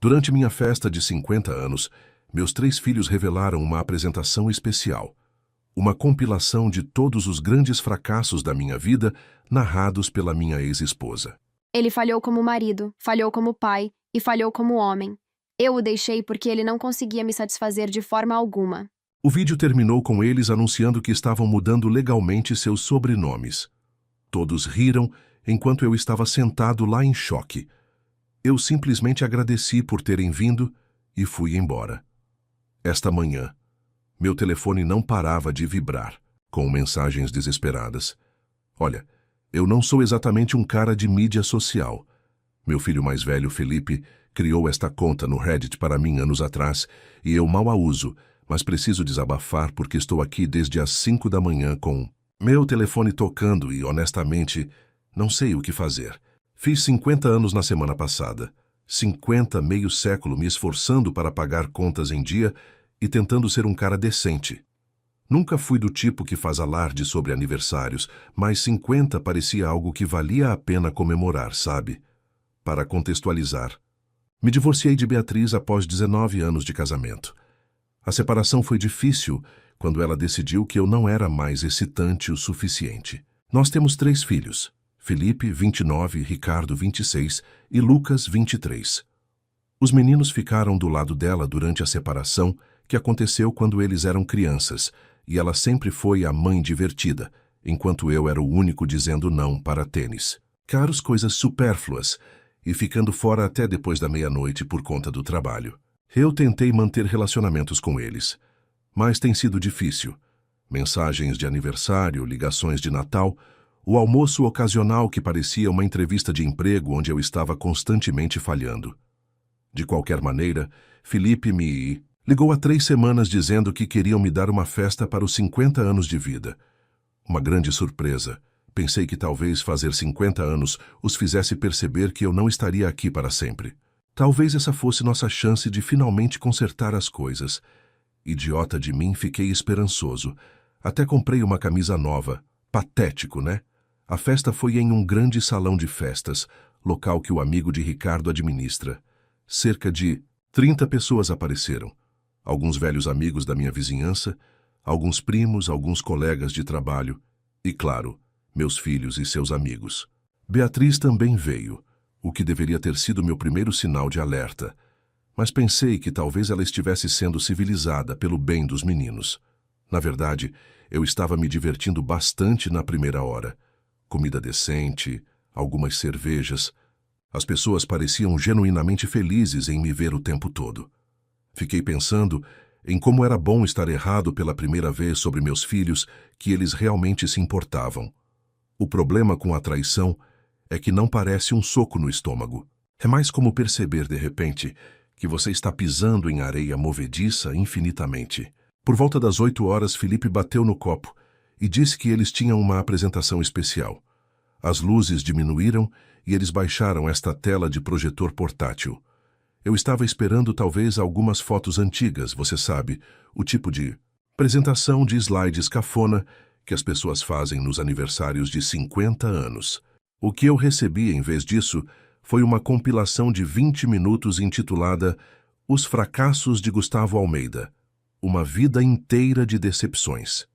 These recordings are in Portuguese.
Durante minha festa de 50 anos, meus 3 filhos revelaram uma apresentação especial. Uma compilação de todos os grandes fracassos da minha vida, narrados pela minha ex-esposa. Ele falhou como marido, falhou como pai e falhou como homem. Eu o deixei porque ele não conseguia me satisfazer de forma alguma. O vídeo terminou com eles anunciando que estavam mudando legalmente seus sobrenomes. Todos riram enquanto eu estava sentado lá em choque. Eu simplesmente agradeci por terem vindo e fui embora. Esta manhã, meu telefone não parava de vibrar, com mensagens desesperadas. Olha, eu não sou exatamente um cara de mídia social. Meu filho mais velho, Felipe, criou esta conta no Reddit para mim anos atrás e eu mal a uso, mas preciso desabafar porque estou aqui desde as 5 da manhã com meu telefone tocando e, honestamente, não sei o que fazer. Fiz 50 anos na semana passada. 50, meio século me esforçando para pagar contas em dia e tentando ser um cara decente. Nunca fui do tipo que faz alarde sobre aniversários, mas 50 parecia algo que valia a pena comemorar, sabe? Para contextualizar, me divorciei de Beatriz após 19 anos de casamento. A separação foi difícil quando ela decidiu que eu não era mais excitante o suficiente. Nós temos 3 filhos, Felipe, 29, Ricardo, 26 e Lucas, 23. Os meninos ficaram do lado dela durante a separação, que aconteceu quando eles eram crianças, e ela sempre foi a mãe divertida, enquanto eu era o único dizendo não para tênis. Caros coisas supérfluas, e ficando fora até depois da meia-noite por conta do trabalho. Eu tentei manter relacionamentos com eles, mas tem sido difícil. Mensagens de aniversário, ligações de Natal, o almoço ocasional que parecia uma entrevista de emprego onde eu estava constantemente falhando. De qualquer maneira, Felipe me ligou há 3 semanas dizendo que queriam me dar uma festa para os 50 anos de vida. Uma grande surpresa. Pensei que talvez fazer 50 anos os fizesse perceber que eu não estaria aqui para sempre. Talvez essa fosse nossa chance de finalmente consertar as coisas. Idiota de mim, fiquei esperançoso. Até comprei uma camisa nova. Patético, né? A festa foi em um grande salão de festas, local que o amigo de Ricardo administra. Cerca de 30 pessoas apareceram. Alguns velhos amigos da minha vizinhança, alguns primos, alguns colegas de trabalho e, claro, meus filhos e seus amigos. Beatriz também veio, o que deveria ter sido meu primeiro sinal de alerta, mas pensei que talvez ela estivesse sendo civilizada pelo bem dos meninos. Na verdade, eu estava me divertindo bastante na primeira hora. Comida decente, algumas cervejas. As pessoas pareciam genuinamente felizes em me ver o tempo todo. Fiquei pensando em como era bom estar errado pela primeira vez sobre meus filhos, que eles realmente se importavam. O problema com a traição é que não parece um soco no estômago. É mais como perceber, de repente, que você está pisando em areia movediça infinitamente. Por volta das 8 horas, Felipe bateu no copo e disse que eles tinham uma apresentação especial. As luzes diminuíram e eles baixaram esta tela de projetor portátil. Eu estava esperando talvez algumas fotos antigas, você sabe, o tipo de apresentação de slides cafona que as pessoas fazem nos aniversários de 50 anos. O que eu recebi em vez disso foi uma compilação de 20 minutos intitulada Os Fracassos de Gustavo Almeida, uma vida inteira de decepções.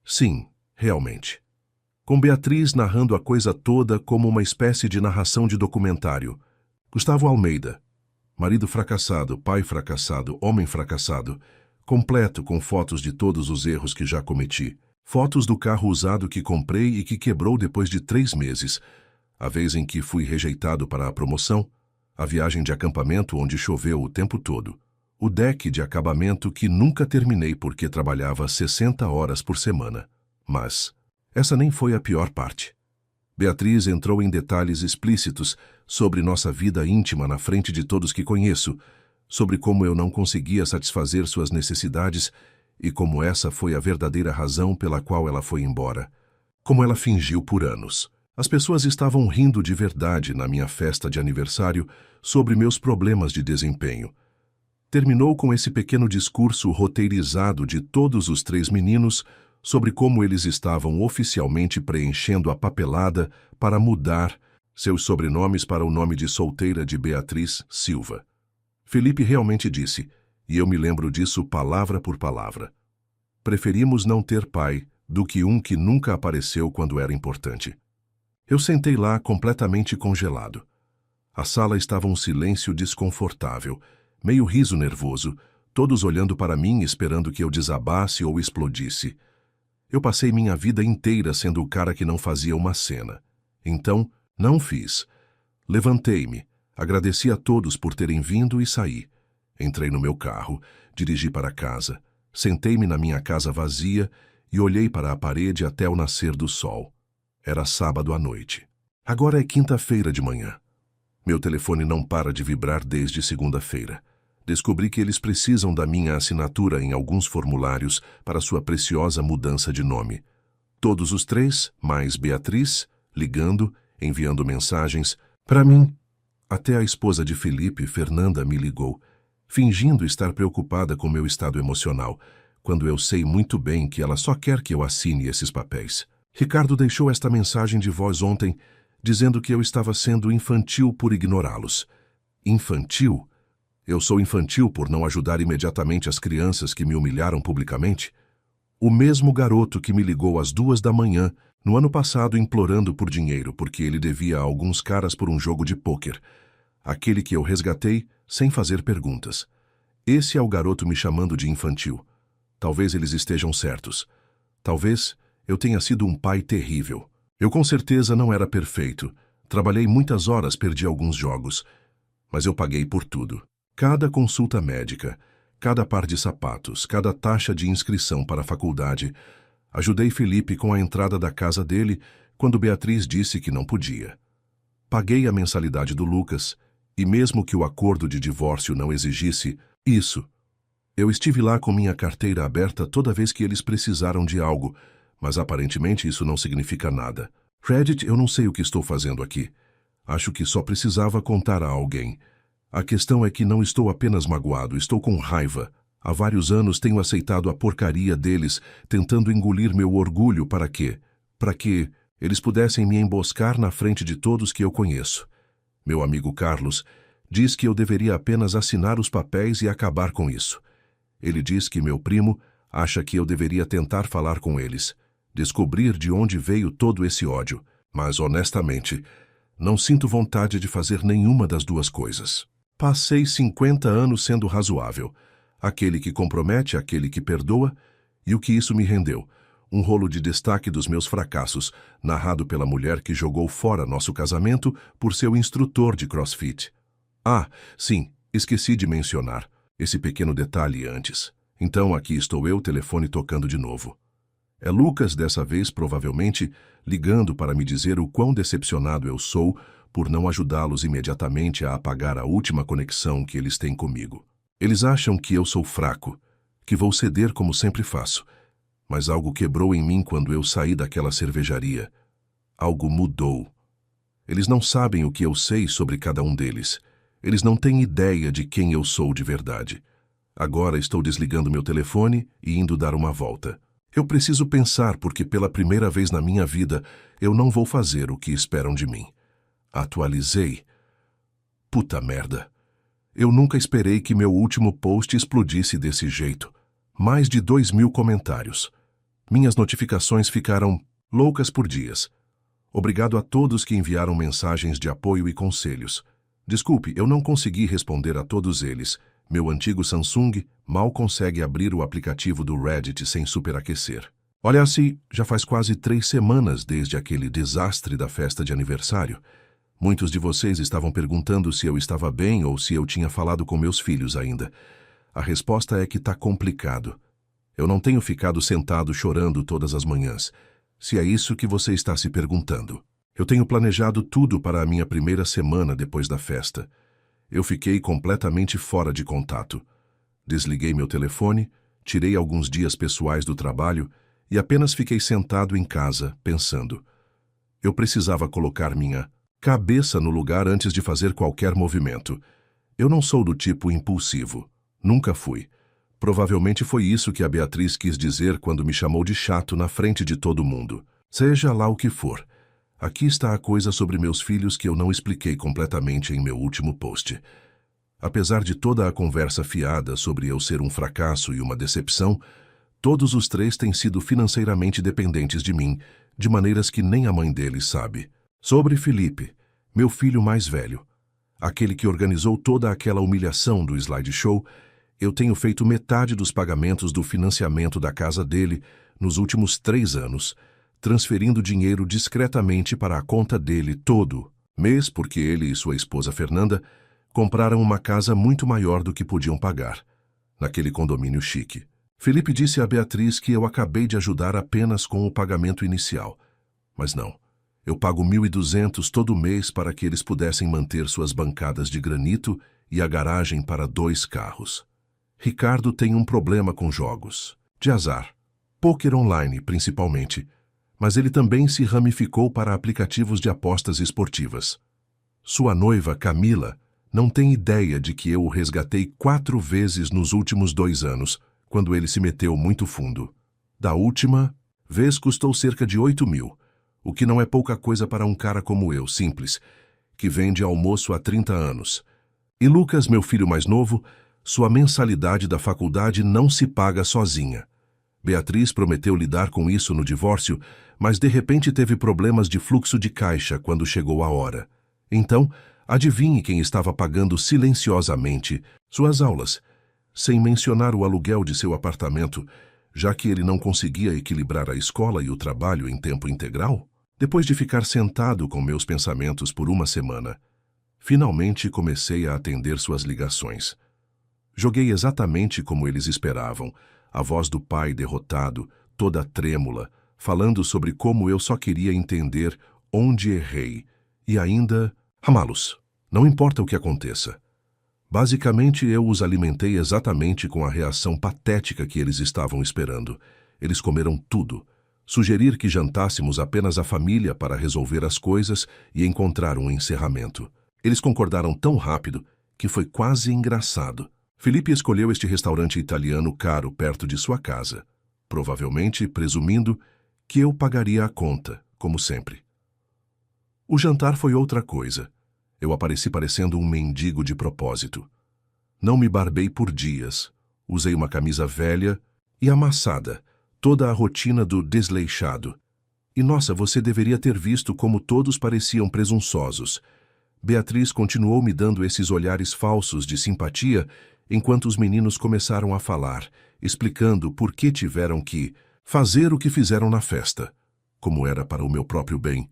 Sim, realmente. Com Beatriz narrando a coisa toda como uma espécie de narração de documentário. Gustavo Almeida, marido fracassado, pai fracassado, homem fracassado, completo com fotos de todos os erros que já cometi. Fotos do carro usado que comprei e que quebrou depois de 3 meses, a vez em que fui rejeitado para a promoção, a viagem de acampamento onde choveu o tempo todo, o deck de acabamento que nunca terminei porque trabalhava 60 horas por semana. Mas essa nem foi a pior parte. Beatriz entrou em detalhes explícitos sobre nossa vida íntima na frente de todos que conheço, sobre como eu não conseguia satisfazer suas necessidades e como essa foi a verdadeira razão pela qual ela foi embora. Como ela fingiu por anos. As pessoas estavam rindo de verdade na minha festa de aniversário sobre meus problemas de desempenho. Terminou com esse pequeno discurso roteirizado de todos os 3 meninos sobre como eles estavam oficialmente preenchendo a papelada para mudar seus sobrenomes para o nome de solteira de Beatriz Silva. Felipe realmente disse, e eu me lembro disso palavra por palavra. Preferimos não ter pai do que um que nunca apareceu quando era importante. Eu sentei lá completamente congelado. A sala estava um silêncio desconfortável, meio riso nervoso, todos olhando para mim esperando que eu desabasse ou explodisse. Eu passei minha vida inteira sendo o cara que não fazia uma cena. Então, não fiz. Levantei-me, agradeci a todos por terem vindo e saí. Entrei no meu carro, dirigi para casa, sentei-me na minha casa vazia e olhei para a parede até o nascer do sol. Era sábado à noite. Agora é quinta-feira de manhã. Meu telefone não para de vibrar desde segunda-feira. Descobri que eles precisam da minha assinatura em alguns formulários para sua preciosa mudança de nome. Todos os três, mais Beatriz, ligando, enviando mensagens, para mim. Até a esposa de Felipe, Fernanda, me ligou, fingindo estar preocupada com meu estado emocional, quando eu sei muito bem que ela só quer que eu assine esses papéis. Ricardo deixou esta mensagem de voz ontem, dizendo que eu estava sendo infantil por ignorá-los. Infantil? Eu sou infantil por não ajudar imediatamente as crianças que me humilharam publicamente? O mesmo garoto que me ligou às 2 da manhã, no ano passado, implorando por dinheiro porque ele devia a alguns caras por um jogo de pôquer. Aquele que eu resgatei sem fazer perguntas. Esse é o garoto me chamando de infantil. Talvez eles estejam certos. Talvez eu tenha sido um pai terrível. Eu com certeza não era perfeito. Trabalhei muitas horas, perdi alguns jogos. Mas eu paguei por tudo. Cada consulta médica, cada par de sapatos, cada taxa de inscrição para a faculdade. Ajudei Felipe com a entrada da casa dele quando Beatriz disse que não podia. Paguei a mensalidade do Lucas, e mesmo que o acordo de divórcio não exigisse isso, eu estive lá com minha carteira aberta toda vez que eles precisaram de algo, mas aparentemente isso não significa nada. Reddit, eu não sei o que estou fazendo aqui. Acho que só precisava contar a alguém. A questão é que não estou apenas magoado, estou com raiva. Há vários anos tenho aceitado a porcaria deles, tentando engolir meu orgulho para quê? Para que eles pudessem me emboscar na frente de todos que eu conheço. Meu amigo Carlos diz que eu deveria apenas assinar os papéis e acabar com isso. Ele diz que meu primo acha que eu deveria tentar falar com eles, descobrir de onde veio todo esse ódio, mas honestamente, não sinto vontade de fazer nenhuma das duas coisas. Passei 50 anos sendo razoável, aquele que compromete, aquele que perdoa, e o que isso me rendeu? Um rolo de destaque dos meus fracassos, narrado pela mulher que jogou fora nosso casamento por seu instrutor de CrossFit. Ah, sim, esqueci de mencionar esse pequeno detalhe antes. Então aqui estou eu, telefone tocando de novo. É Lucas, dessa vez, provavelmente, ligando para me dizer o quão decepcionado eu sou por não ajudá-los imediatamente a apagar a última conexão que eles têm comigo. Eles acham que eu sou fraco, que vou ceder como sempre faço. Mas algo quebrou em mim quando eu saí daquela cervejaria. Algo mudou. Eles não sabem o que eu sei sobre cada um deles. Eles não têm ideia de quem eu sou de verdade. Agora estou desligando meu telefone e indo dar uma volta. Eu preciso pensar porque pela primeira vez na minha vida eu não vou fazer o que esperam de mim. Atualizei. Puta merda. Eu nunca esperei que meu último post explodisse desse jeito. Mais de 2.000 comentários. Minhas notificações ficaram loucas por dias. Obrigado a todos que enviaram mensagens de apoio e conselhos. Desculpe, eu não consegui responder a todos eles. Meu antigo Samsung mal consegue abrir o aplicativo do Reddit sem superaquecer. Olha assim, já faz quase 3 semanas desde aquele desastre da festa de aniversário. Muitos de vocês estavam perguntando se eu estava bem ou se eu tinha falado com meus filhos ainda. A resposta é que tá complicado. Eu não tenho ficado sentado chorando todas as manhãs, se é isso que você está se perguntando. Eu tenho planejado tudo para a minha primeira semana depois da festa. Eu fiquei completamente fora de contato. Desliguei meu telefone, tirei alguns dias pessoais do trabalho e apenas fiquei sentado em casa, pensando. Eu precisava colocar minha cabeça no lugar antes de fazer qualquer movimento. Eu não sou do tipo impulsivo. Nunca fui. Provavelmente foi isso que a Beatriz quis dizer quando me chamou de chato na frente de todo mundo. Seja lá o que for. Aqui está a coisa sobre meus filhos que eu não expliquei completamente em meu último post. Apesar de toda a conversa fiada sobre eu ser um fracasso e uma decepção, todos os três têm sido financeiramente dependentes de mim, de maneiras que nem a mãe deles sabe. Sobre Felipe, meu filho mais velho, aquele que organizou toda aquela humilhação do slideshow, eu tenho feito metade dos pagamentos do financiamento da casa dele nos últimos 3 anos, transferindo dinheiro discretamente para a conta dele todo mês, porque ele e sua esposa Fernanda compraram uma casa muito maior do que podiam pagar, naquele condomínio chique. Felipe disse a Beatriz que eu acabei de ajudar apenas com o pagamento inicial. Mas não. Eu pago 1.200 todo mês para que eles pudessem manter suas bancadas de granito e a garagem para 2 carros. Ricardo tem um problema com jogos. De azar. Pôquer online, principalmente. Mas ele também se ramificou para aplicativos de apostas esportivas. Sua noiva, Camila, não tem ideia de que eu o resgatei 4 vezes nos últimos 2 anos, quando ele se meteu muito fundo. Da última vez custou cerca de 8.000, o que não é pouca coisa para um cara como eu, simples, que vende almoço há 30 anos. E Lucas, meu filho mais novo, sua mensalidade da faculdade não se paga sozinha. Beatriz prometeu lidar com isso no divórcio, mas de repente teve problemas de fluxo de caixa quando chegou a hora. Então, adivinhe quem estava pagando silenciosamente suas aulas, sem mencionar o aluguel de seu apartamento, já que ele não conseguia equilibrar a escola e o trabalho em tempo integral? Depois de ficar sentado com meus pensamentos por uma semana, finalmente comecei a atender suas ligações. Joguei exatamente como eles esperavam, a voz do pai derrotado, toda trêmula, falando sobre como eu só queria entender onde errei, e ainda, amá-los, não importa o que aconteça. Basicamente, eu os alimentei exatamente com a reação patética que eles estavam esperando. Eles comeram tudo. Sugerir que jantássemos apenas a família para resolver as coisas e encontrar um encerramento. Eles concordaram tão rápido que foi quase engraçado. Felipe escolheu este restaurante italiano caro perto de sua casa, provavelmente presumindo que eu pagaria a conta, como sempre. O jantar foi outra coisa. Eu apareci parecendo um mendigo de propósito. Não me barbei por dias. Usei uma camisa velha e amassada, toda a rotina do desleixado. E nossa, você deveria ter visto como todos pareciam presunçosos. Beatriz continuou me dando esses olhares falsos de simpatia enquanto os meninos começaram a falar, explicando por que tiveram que fazer o que fizeram na festa, como era para o meu próprio bem,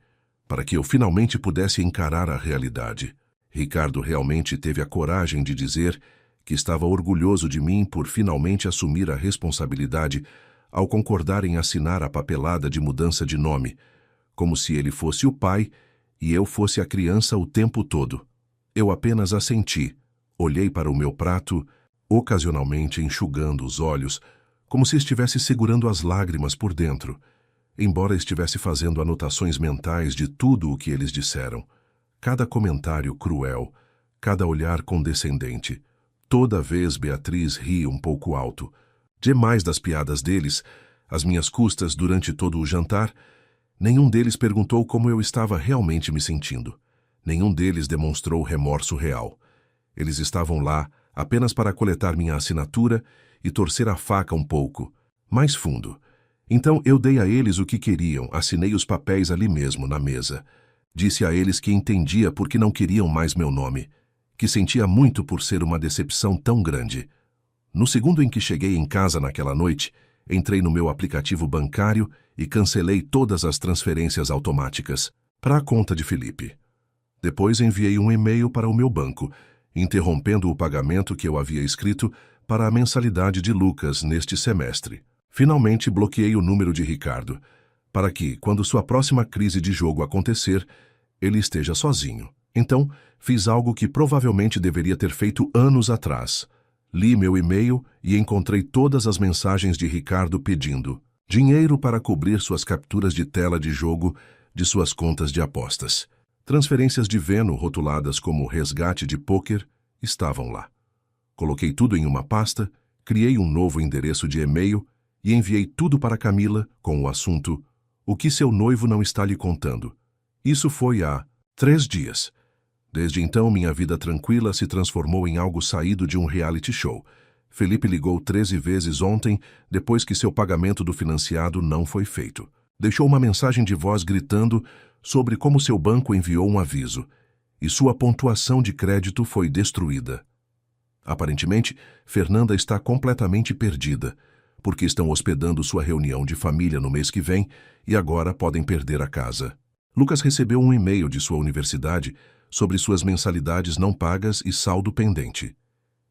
para que eu finalmente pudesse encarar a realidade. Ricardo realmente teve a coragem de dizer que estava orgulhoso de mim por finalmente assumir a responsabilidade ao concordar em assinar a papelada de mudança de nome, como se ele fosse o pai e eu fosse a criança o tempo todo. Eu apenas assenti, olhei para o meu prato, ocasionalmente enxugando os olhos, como se estivesse segurando as lágrimas por dentro, embora estivesse fazendo anotações mentais de tudo o que eles disseram. Cada comentário cruel, cada olhar condescendente. Toda vez Beatriz ri um pouco alto. Demais das piadas deles, às minhas custas durante todo o jantar, nenhum deles perguntou como eu estava realmente me sentindo. Nenhum deles demonstrou remorso real. Eles estavam lá apenas para coletar minha assinatura e torcer a faca um pouco, mais fundo. Então eu dei a eles o que queriam, assinei os papéis ali mesmo, na mesa. Disse a eles que entendia por que não queriam mais meu nome, que sentia muito por ser uma decepção tão grande. No segundo em que cheguei em casa naquela noite, entrei no meu aplicativo bancário e cancelei todas as transferências automáticas para a conta de Felipe. Depois enviei um e-mail para o meu banco, interrompendo o pagamento que eu havia escrito para a mensalidade de Lucas neste semestre. Finalmente bloqueei o número de Ricardo, para que, quando sua próxima crise de jogo acontecer, ele esteja sozinho. Então, fiz algo que provavelmente deveria ter feito anos atrás. Li meu e-mail e encontrei todas as mensagens de Ricardo pedindo dinheiro para cobrir suas capturas de tela de jogo de suas contas de apostas. Transferências de Veno, rotuladas como resgate de pôquer, estavam lá. Coloquei tudo em uma pasta, criei um novo endereço de e-mail e enviei tudo para Camila com o assunto "O que seu noivo não está lhe contando?". Isso foi há 3 dias. Desde então, minha vida tranquila se transformou em algo saído de um reality show. Felipe ligou 13 vezes ontem, depois que seu pagamento do financiado não foi feito. Deixou uma mensagem de voz gritando sobre como seu banco enviou um aviso, e sua pontuação de crédito foi destruída. Aparentemente, Fernanda está completamente perdida, porque estão hospedando sua reunião de família no mês que vem e agora podem perder a casa. Lucas recebeu um e-mail de sua universidade sobre suas mensalidades não pagas e saldo pendente.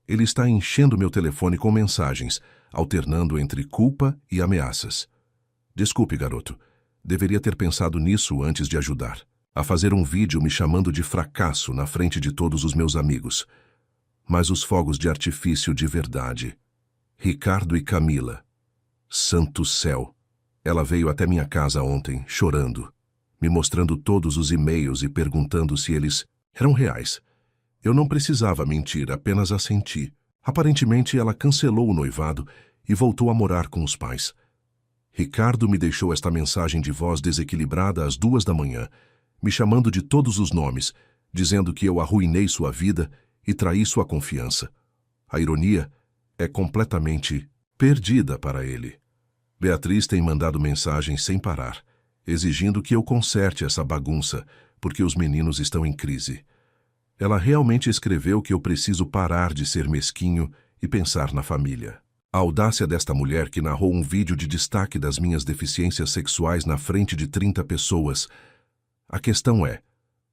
Ele está enchendo meu telefone com mensagens, alternando entre culpa e ameaças. Desculpe, garoto. Deveria ter pensado nisso antes de ajudar. A fazer um vídeo me chamando de fracasso na frente de todos os meus amigos. Mas os fogos de artifício de verdade. Ricardo e Camila. Santo céu! Ela veio até minha casa ontem, chorando, me mostrando todos os e-mails e perguntando se eles eram reais. Eu não precisava mentir, apenas assenti. Aparentemente, ela cancelou o noivado e voltou a morar com os pais. Ricardo me deixou esta mensagem de voz desequilibrada às 2 da manhã, me chamando de todos os nomes, dizendo que eu arruinei sua vida e traí sua confiança. A ironia é completamente perdida para ele. Beatriz tem mandado mensagens sem parar, exigindo que eu conserte essa bagunça, porque os meninos estão em crise. Ela realmente escreveu que eu preciso parar de ser mesquinho e pensar na família. A audácia desta mulher que narrou um vídeo de destaque das minhas deficiências sexuais na frente de 30 pessoas. A questão é,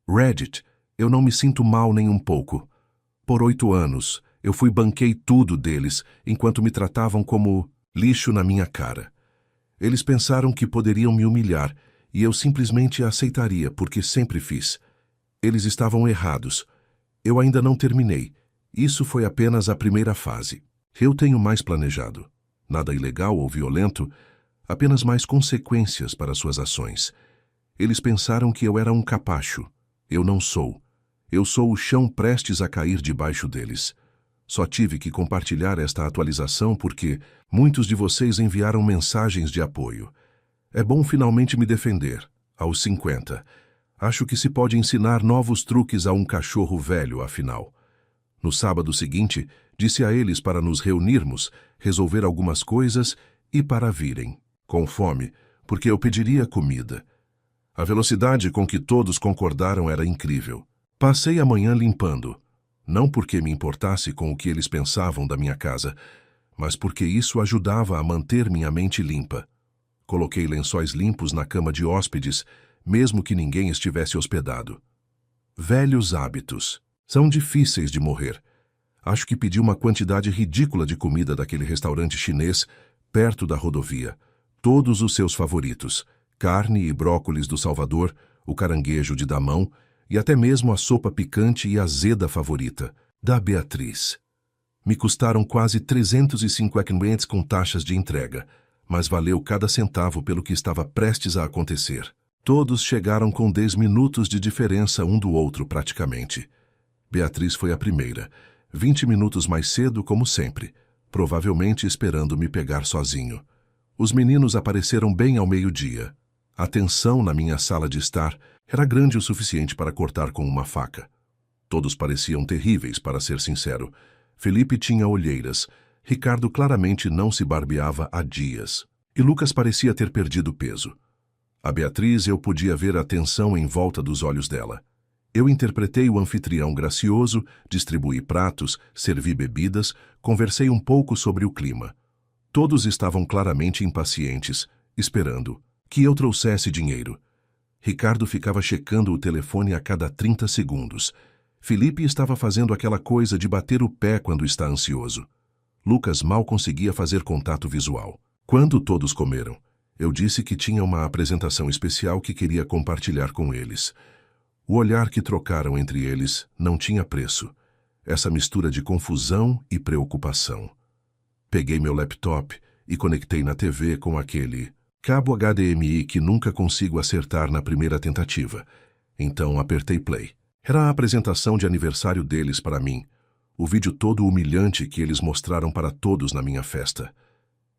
Reddit, eu não me sinto mal nem um pouco. Por 8 anos, eu banquei tudo deles, enquanto me tratavam como lixo na minha cara. Eles pensaram que poderiam me humilhar, e eu simplesmente aceitaria, porque sempre fiz. Eles estavam errados. Eu ainda não terminei. Isso foi apenas a primeira fase. Eu tenho mais planejado. Nada ilegal ou violento, apenas mais consequências para suas ações. Eles pensaram que eu era um capacho. Eu não sou. Eu sou o chão prestes a cair debaixo deles. Só tive que compartilhar esta atualização porque muitos de vocês enviaram mensagens de apoio. É bom finalmente me defender, aos 50. Acho que se pode ensinar novos truques a um cachorro velho, afinal. No sábado seguinte, disse a eles para nos reunirmos, resolver algumas coisas e para virem, com fome, porque eu pediria comida. A velocidade com que todos concordaram era incrível. Passei a manhã limpando, não porque me importasse com o que eles pensavam da minha casa, mas porque isso ajudava a manter minha mente limpa. Coloquei lençóis limpos na cama de hóspedes, mesmo que ninguém estivesse hospedado. Velhos hábitos. São difíceis de morrer. Acho que pedi uma quantidade ridícula de comida daquele restaurante chinês perto da rodovia. Todos os seus favoritos. Carne e brócolis do Salvador, o caranguejo de Damão e até mesmo a sopa picante e azeda favorita, da Beatriz. Me custaram quase 350 clientes com taxas de entrega, mas valeu cada centavo pelo que estava prestes a acontecer. Todos chegaram com 10 minutos de diferença um do outro praticamente. Beatriz foi a primeira, 20 minutos mais cedo como sempre, provavelmente esperando me pegar sozinho. Os meninos apareceram bem ao meio-dia. A tensão na minha sala de estar era grande o suficiente para cortar com uma faca. Todos pareciam terríveis, para ser sincero. Felipe tinha olheiras, Ricardo claramente não se barbeava há dias, e Lucas parecia ter perdido peso. A Beatriz eu podia ver a tensão em volta dos olhos dela. Eu interpretei o anfitrião gracioso, distribuí pratos, servi bebidas, conversei um pouco sobre o clima. Todos estavam claramente impacientes, esperando que eu trouxesse dinheiro. Ricardo ficava checando o telefone a cada 30 segundos. Felipe estava fazendo aquela coisa de bater o pé quando está ansioso. Lucas mal conseguia fazer contato visual. Quando todos comeram, eu disse que tinha uma apresentação especial que queria compartilhar com eles. O olhar que trocaram entre eles não tinha preço. Essa mistura de confusão e preocupação. Peguei meu laptop e conectei na TV com aquele cabo HDMI que nunca consigo acertar na primeira tentativa. Então apertei play. Era a apresentação de aniversário deles para mim. O vídeo todo humilhante que eles mostraram para todos na minha festa.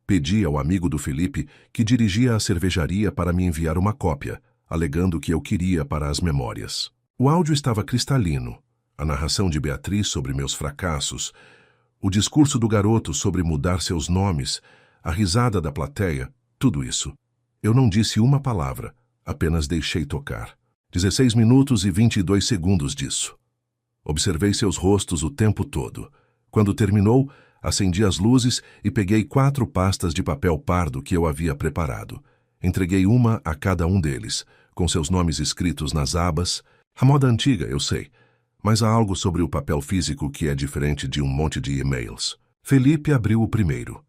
Pedi ao amigo do Felipe que dirigia a cervejaria para me enviar uma cópia, alegando que eu queria para as memórias. O áudio estava cristalino. A narração de Beatriz sobre meus fracassos, o discurso do garoto sobre mudar seus nomes, a risada da plateia, tudo isso. Eu não disse uma palavra, apenas deixei tocar. 16 minutos e 22 segundos disso. Observei seus rostos o tempo todo. Quando terminou, acendi as luzes e peguei 4 pastas de papel pardo que eu havia preparado. Entreguei uma a cada um deles, com seus nomes escritos nas abas. A moda antiga, eu sei, mas há algo sobre o papel físico que é diferente de um monte de e-mails. Felipe abriu o primeiro.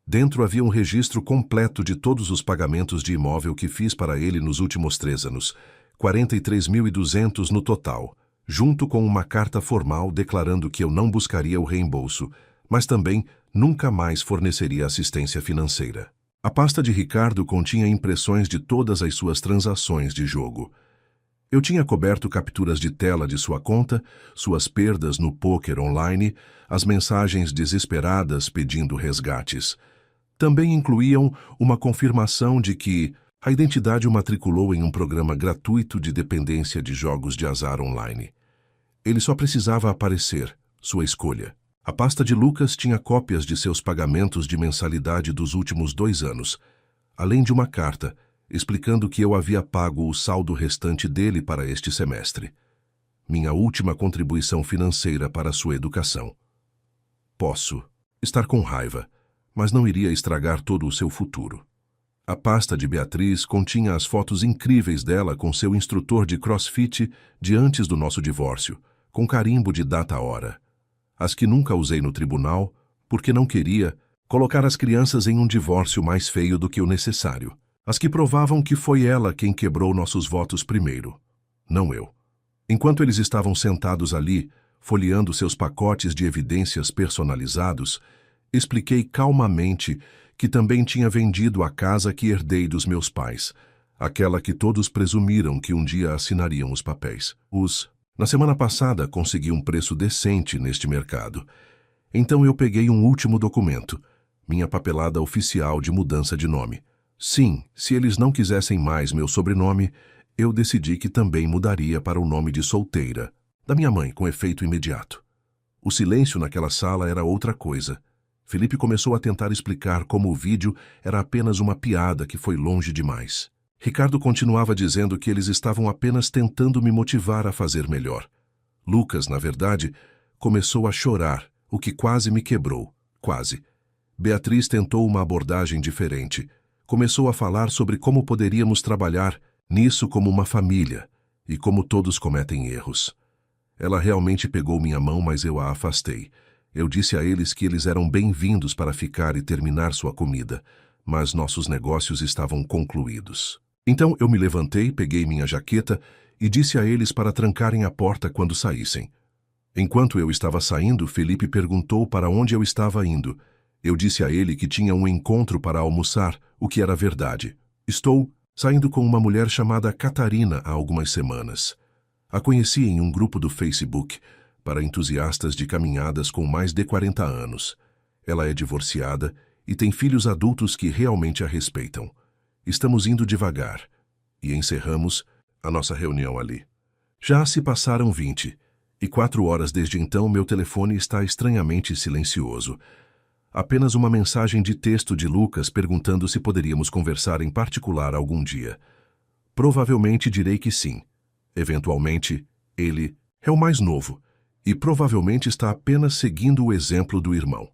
Dentro havia um registro completo de todos os pagamentos de imóvel que fiz para ele nos últimos 3 anos, 43.200 no total, junto com uma carta formal declarando que eu não buscaria o reembolso, mas também nunca mais forneceria assistência financeira. A pasta de Ricardo continha impressões de todas as suas transações de jogo. Eu tinha coberto capturas de tela de sua conta, suas perdas no pôquer online, as mensagens desesperadas pedindo resgates. Também incluíam uma confirmação de que a identidade o matriculou em um programa gratuito de dependência de jogos de azar online. Ele só precisava aparecer, sua escolha. A pasta de Lucas tinha cópias de seus pagamentos de mensalidade dos últimos 2 anos, além de uma carta explicando que eu havia pago o saldo restante dele para este semestre. Minha última contribuição financeira para sua educação. Posso estar com raiva, mas não iria estragar todo o seu futuro. A pasta de Beatriz continha as fotos incríveis dela com seu instrutor de CrossFit de antes do nosso divórcio, com carimbo de data-hora. As que nunca usei no tribunal, porque não queria colocar as crianças em um divórcio mais feio do que o necessário. As que provavam que foi ela quem quebrou nossos votos primeiro, não eu. Enquanto eles estavam sentados ali, folheando seus pacotes de evidências personalizados, expliquei calmamente que também tinha vendido a casa que herdei dos meus pais, aquela que todos presumiram que um dia assinariam os papéis. Na semana passada consegui um preço decente neste mercado. Então eu peguei um último documento, minha papelada oficial de mudança de nome. Sim, se eles não quisessem mais meu sobrenome, eu decidi que também mudaria para o nome de solteira, da minha mãe, com efeito imediato. O silêncio naquela sala era outra coisa. Felipe começou a tentar explicar como o vídeo era apenas uma piada que foi longe demais. Ricardo continuava dizendo que eles estavam apenas tentando me motivar a fazer melhor. Lucas, na verdade, começou a chorar, o que quase me quebrou. Quase. Beatriz tentou uma abordagem diferente. Começou a falar sobre como poderíamos trabalhar nisso como uma família e como todos cometem erros. Ela realmente pegou minha mão, mas eu a afastei. Eu disse a eles que eles eram bem-vindos para ficar e terminar sua comida, mas nossos negócios estavam concluídos. Então eu me levantei, peguei minha jaqueta e disse a eles para trancarem a porta quando saíssem. Enquanto eu estava saindo, Felipe perguntou para onde eu estava indo. Eu disse a ele que tinha um encontro para almoçar, o que era verdade. Estou saindo com uma mulher chamada Catarina há algumas semanas. A conheci em um grupo do Facebook para entusiastas de caminhadas com mais de 40 anos. Ela é divorciada e tem filhos adultos que realmente a respeitam. Estamos indo devagar e encerramos a nossa reunião ali. Já se passaram 24 horas desde então. Meu telefone está estranhamente silencioso. Apenas uma mensagem de texto de Lucas perguntando se poderíamos conversar em particular algum dia. Provavelmente direi que sim. Eventualmente, ele é o mais novo e provavelmente está apenas seguindo o exemplo do irmão.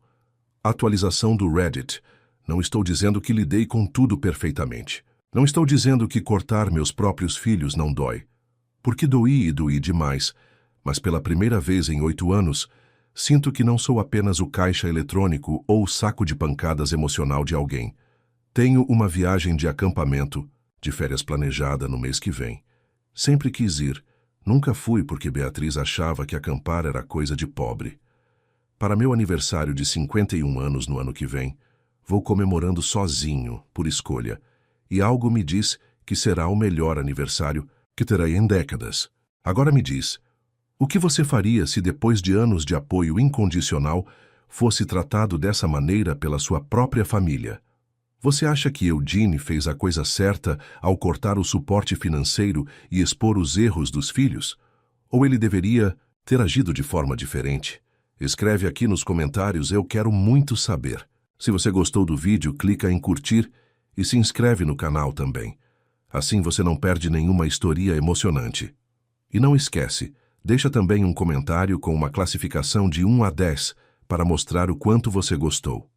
Atualização do Reddit. Não estou dizendo que lidei com tudo perfeitamente. Não estou dizendo que cortar meus próprios filhos não dói. Porque doí e doí demais, mas pela primeira vez em 8 anos, sinto que não sou apenas o caixa eletrônico ou o saco de pancadas emocional de alguém. Tenho uma viagem de acampamento, de férias planejada no mês que vem. Sempre quis ir. Nunca fui porque Beatriz achava que acampar era coisa de pobre. Para meu aniversário de 51 anos no ano que vem, vou comemorando sozinho, por escolha, e algo me diz que será o melhor aniversário que terei em décadas. Agora me diz, o que você faria se depois de anos de apoio incondicional fosse tratado dessa maneira pela sua própria família? Você acha que Eugene fez a coisa certa ao cortar o suporte financeiro e expor os erros dos filhos? Ou ele deveria ter agido de forma diferente? Escreve aqui nos comentários, eu quero muito saber. Se você gostou do vídeo, clica em curtir e se inscreve no canal também. Assim você não perde nenhuma história emocionante. E não esquece, deixa também um comentário com uma classificação de 1 a 10 para mostrar o quanto você gostou.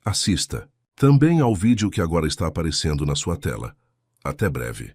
Assista também ao vídeo que agora está aparecendo na sua tela. Até breve.